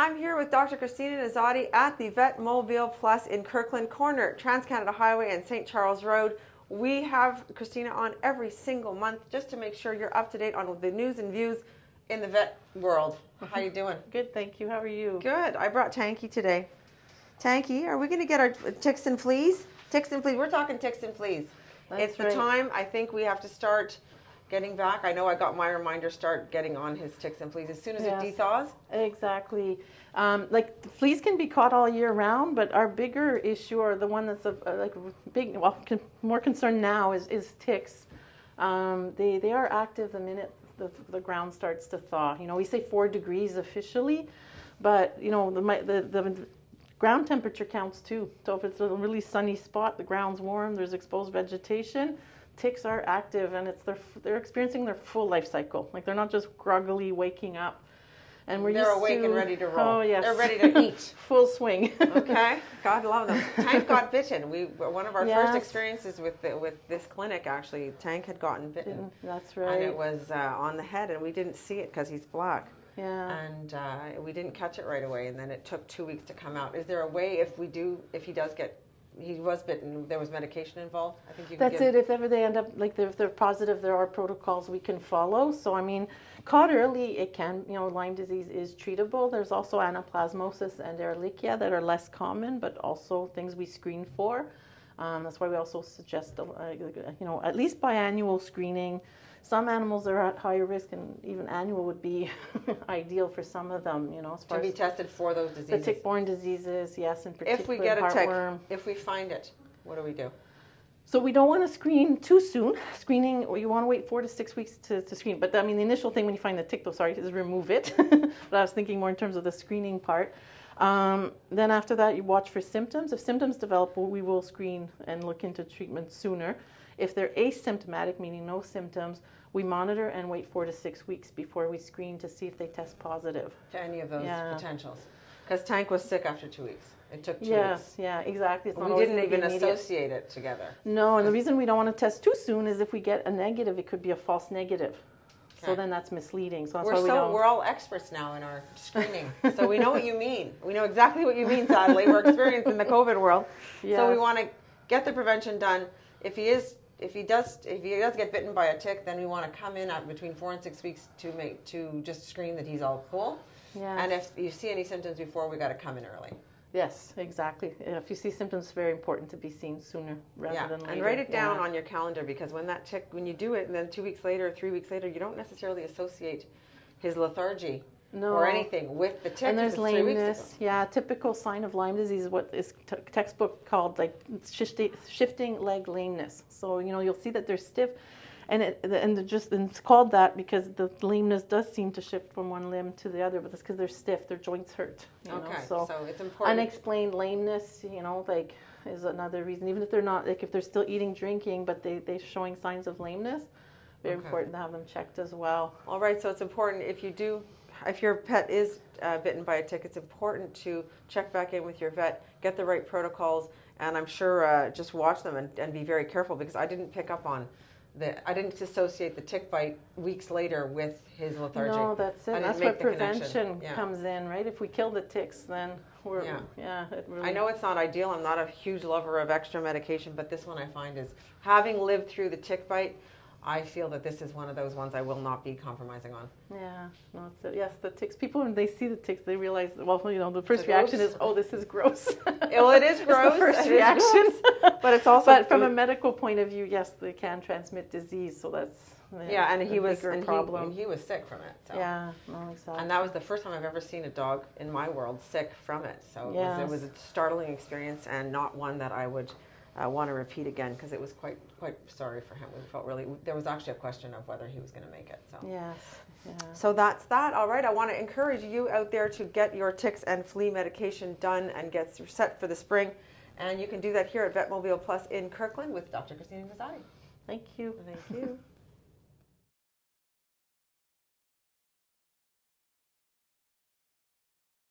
I'm here with Dr. Christina Nosotti at the Vet Mobile Plus in Kirkland Corner, Trans-Canada Highway and St. Charles Road. We have Christina on every single month just to make sure you're up to date on the news and views in the vet world. How you doing? Good, thank you. How are you? Good. I brought Tanky today. Tanky, are we going to get our ticks and fleas? Ticks and fleas. We're talking ticks and fleas. It's the time I think we have to start getting back. I know I got my reminder, start getting on his ticks and fleas as soon as it dethaws. Exactly. Like the fleas can be caught all year round, but our bigger issue, or the one that's more concerned now, is ticks. They are active the minute the ground starts to thaw. You know, we say 4 degrees officially, but you know the ground temperature counts too. So if it's a really sunny spot, the ground's warm, there's exposed vegetation, ticks are active, and they're experiencing their full life cycle. Like they're not just groggily waking up. And they're awake and ready to roll. Oh yes, they're ready to eat. Full swing. Okay, God love them. Tank got bitten. One of our first experiences with this clinic, actually, Tank had gotten bitten. That's right. And it was on the head, and we didn't see it because he's black. Yeah. And we didn't catch it right away, and then it took 2 weeks to come out. Is there a way he was bitten, there was medication involved? I think you can That's it. If ever they end up, like if they're positive, there are protocols we can follow. So, I mean, caught early, it can, Lyme disease is treatable. There's also anaplasmosis and ehrlichia that are less common, but also things we screen for. That's why we also suggest, at least biannual screening. Some animals are at higher risk, and even annual would be ideal for some of them, as far to be tested for those diseases. The tick-borne diseases, yes, in particular. If we get a tick, heartworm. if we find it, what do we do? So we don't want to screen too soon. Screening, you want to wait 4 to 6 weeks to screen. But I mean, the initial thing when you find the tick, is remove it. But I was thinking more in terms of the screening part. Then after that, you watch for symptoms. If symptoms develop, we will screen and look into treatment sooner. If they're asymptomatic, meaning no symptoms, we monitor and wait 4 to 6 weeks before we screen to see if they test positive. To any of those potentials. Because Tank was sick after 2 weeks. It took 2 weeks. Yes, yeah, exactly. We didn't even associate it together. No, and the reason we don't want to test too soon is if we get a negative, it could be a false negative. Okay. So then that's misleading. So that's we're all experts now in our screening. So we know what you mean. We know exactly what you mean, sadly. We're experienced in the COVID world. Yes. So we want to get the prevention done. If he does get bitten by a tick, then we want to come in at between 4 and 6 weeks to just screen that he's all cool. Yes. And if you see any symptoms before, we got to come in early. Yes, exactly. If you see symptoms, it's very important to be seen sooner rather than later. And write it down on your calendar, because when you do it, and then 2 weeks later, 3 weeks later, you don't necessarily associate his lethargy or anything with the tick. And there's lameness. Yeah, typical sign of Lyme disease is what is textbook called like shifting leg lameness. So you'll see that they're stiff, and it's called that because the lameness does seem to shift from one limb to the other, but that's because they're stiff. Their joints hurt. So it's important. Unexplained lameness, is another reason. Even if they're not, if they're still eating, drinking, but they're showing signs of lameness, very important to have them checked as well. All right. So it's important if your pet is bitten by a tick, it's important to check back in with your vet, get the right protocols, and I'm sure just watch them and be very careful, because I didn't pick up on I didn't associate the tick bite weeks later with his lethargy. No, that's it. That's where prevention comes in, right? If we kill the ticks, then we're, it really... I know it's not ideal. I'm not a huge lover of extra medication, but this one I find is, having lived through the tick bite, I feel that this is one of those ones I will not be compromising on. Yeah, no, it's it. Yes, the ticks. People, when they see the ticks, they realize, the first reaction is, oh, this is gross. Well, it is gross. It's the first reaction. But it's also... But from a medical point of view, yes, they can transmit disease, so that's and he was a problem. And he was sick from it. So. Yeah, no, exactly. And that was the first time I've ever seen a dog in my world sick from it. So it was a startling experience, and not one that I would want to repeat again, because it was quite sorry for him. We felt there was actually a question of whether he was going to make it. So. Yes. Yeah. So that's that. All right. I want to encourage you out there to get your ticks and flea medication done and get set for the spring. And you can do that here at Vet Mobile Plus in Kirkland with Dr. Christina Nosotti. Thank you. Thank you.